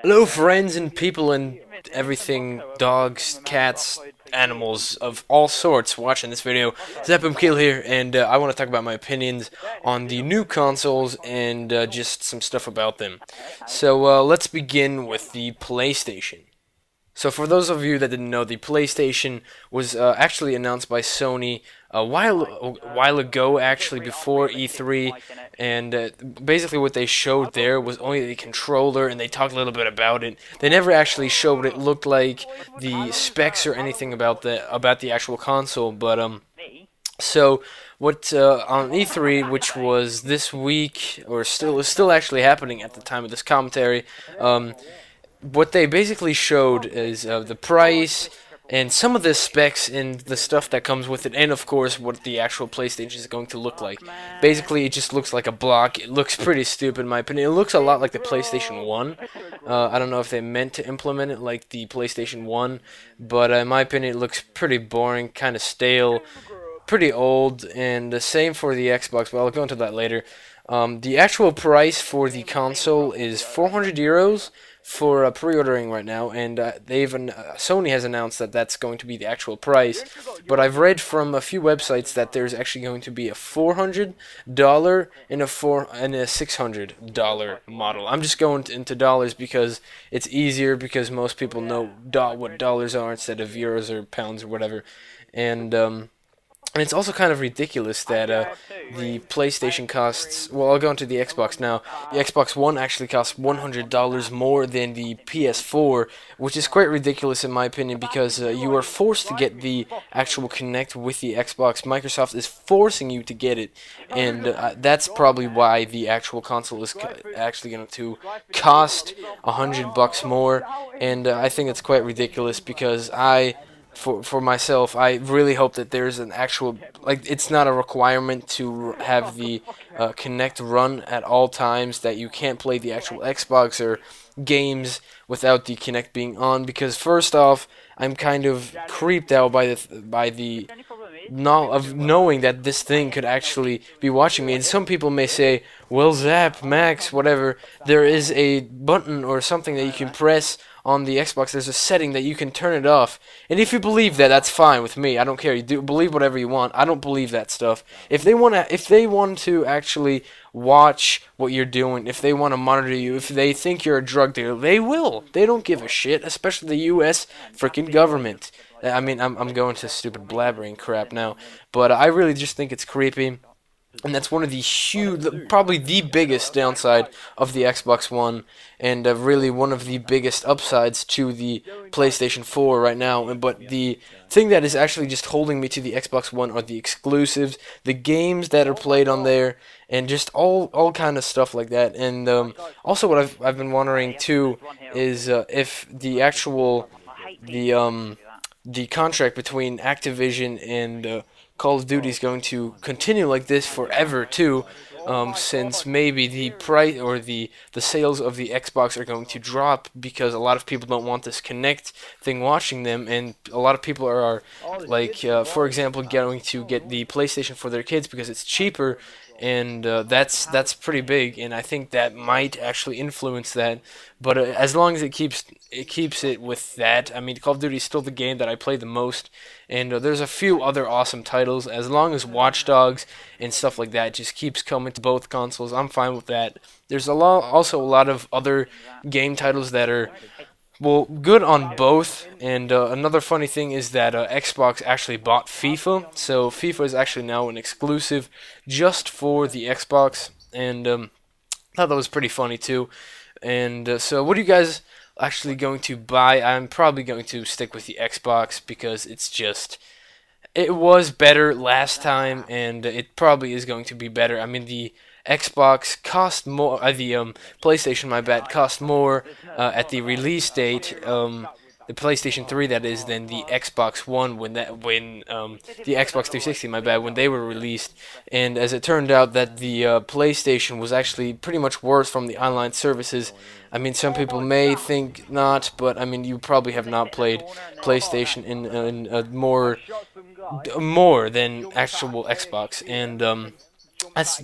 Hello, friends and people and everything, dogs, cats, animals of all sorts watching this video. ZapBoomKill here, and I want to talk about my opinions on the new consoles and just some stuff about them. So let's begin with the PlayStation. So for those of you that didn't know, the PlayStation was actually announced by Sony a while ago, actually before E3, and basically what they showed there was only the controller, and they talked a little bit about it. They never actually showed what it looked like, the specs or anything about the actual console. But so what on E3, which was this week, or still is still actually happening at the time of this commentary. What they basically showed is the price and some of the specs and the stuff that comes with it, and of course what the actual PlayStation is going to look like. Basically, it just looks like a block. It looks pretty stupid in my opinion. It looks a lot like the PlayStation 1. I don't know if they meant to implement it like the PlayStation 1, but in my opinion it looks pretty boring, kind of stale, pretty old, and the same for the Xbox, but I'll go into that later. The actual price for the console is 400 euros for pre-ordering right now, and Sony has announced that that's going to be the actual price. But I've read from a few websites that there's actually going to be a $400 and a $600 model. I'm just going into dollars because it's easier, because most people know what dollars are instead of euros or pounds or whatever, and it's also kind of ridiculous that the PlayStation costs. Well, I'll go into the Xbox now. The Xbox One actually costs $100 more than the PS4, which is quite ridiculous in my opinion, because you are forced to get the actual Kinect with the Xbox. Microsoft is forcing you to get it, and that's probably why the actual console is actually going to cost $100 more. And I think it's quite ridiculous, because for myself, I really hope that there's an actual, like, it's not a requirement to have the Kinect run at all times, that you can't play the actual Xbox or games without the Kinect being on, because first off, I'm kind of creeped out by the of knowing that this thing could actually be watching me. And some people may say, well, Zap, Max, whatever, there is a button or something that you can press on the Xbox. There's a setting that you can turn it off. And if you believe that, that's fine with me. I don't care. You do believe whatever you want. I don't believe that stuff. If they want to actually watch what you're doing, if they want to monitor you, if they think you're a drug dealer, they will. They don't give a shit, especially the US freaking government. I mean, I'm going to stupid blabbering crap now, but I really just think it's creepy. And that's one of the huge, probably the biggest downside of the Xbox One, and really one of the biggest upsides to the PlayStation 4 right now. But the thing that is actually just holding me to the Xbox One are the exclusives, the games that are played on there, and just all kind of stuff like that. And also, what I've been wondering too is if the contract between Activision and Call of Duty is going to continue like this forever too, since maybe the price or the sales of the Xbox are going to drop, because a lot of people don't want this Kinect thing watching them, and a lot of people are like, for example, going to get the PlayStation for their kids because it's cheaper, and that's pretty big, and I think that might actually influence that. But as long as it keeps it with that, I mean, Call of Duty is still the game that I play the most, and there's a few other awesome titles. As long as Watch Dogs and stuff like that just keeps coming to both consoles, I'm fine with that. There's also a lot of other game titles that are, well, good on both. And another funny thing is that Xbox actually bought FIFA, so FIFA is actually now an exclusive just for the Xbox, and I thought that was pretty funny too. And so, what are you guys actually going to buy? I'm probably going to stick with the Xbox, because it was better last time, and it probably is going to be better. I mean, the Xbox cost more, the PlayStation, my bad, cost more at the release date. The PlayStation 3, that is, than the Xbox One when the Xbox 360, my bad, when they were released. And as it turned out, that the PlayStation was actually pretty much worse from the online services. I mean, some people may think not, but I mean, you probably have not played PlayStation in a more than actual Xbox, and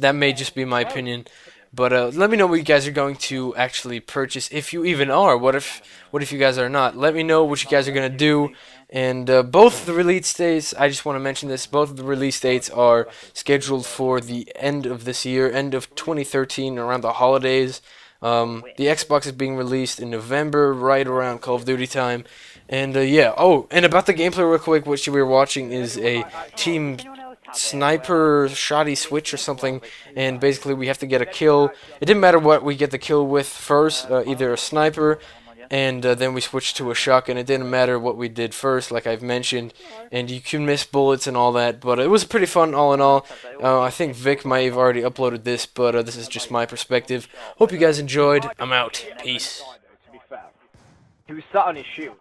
that may just be my opinion. But let me know what you guys are going to actually purchase, if you even are. What if you guys are not? Let me know what you guys are gonna do. And both the release dates, I just want to mention this, both of the release dates are scheduled for the end of this year, end of 2013, around the holidays. The Xbox is being released in November, right around Call of Duty time. And yeah, oh, and about the gameplay real quick, what we were watching is a team sniper shoddy switch or something, and basically we have to get a kill. It didn't matter what we get the kill with first, either a sniper, and then we switched to a shotgun. It didn't matter what we did first, like I've mentioned, and you can miss bullets and all that, but it was pretty fun all in all. I think Vic might have already uploaded this, but this is just my perspective. Hope you guys enjoyed. I'm out. Peace. He was sat on his shoe.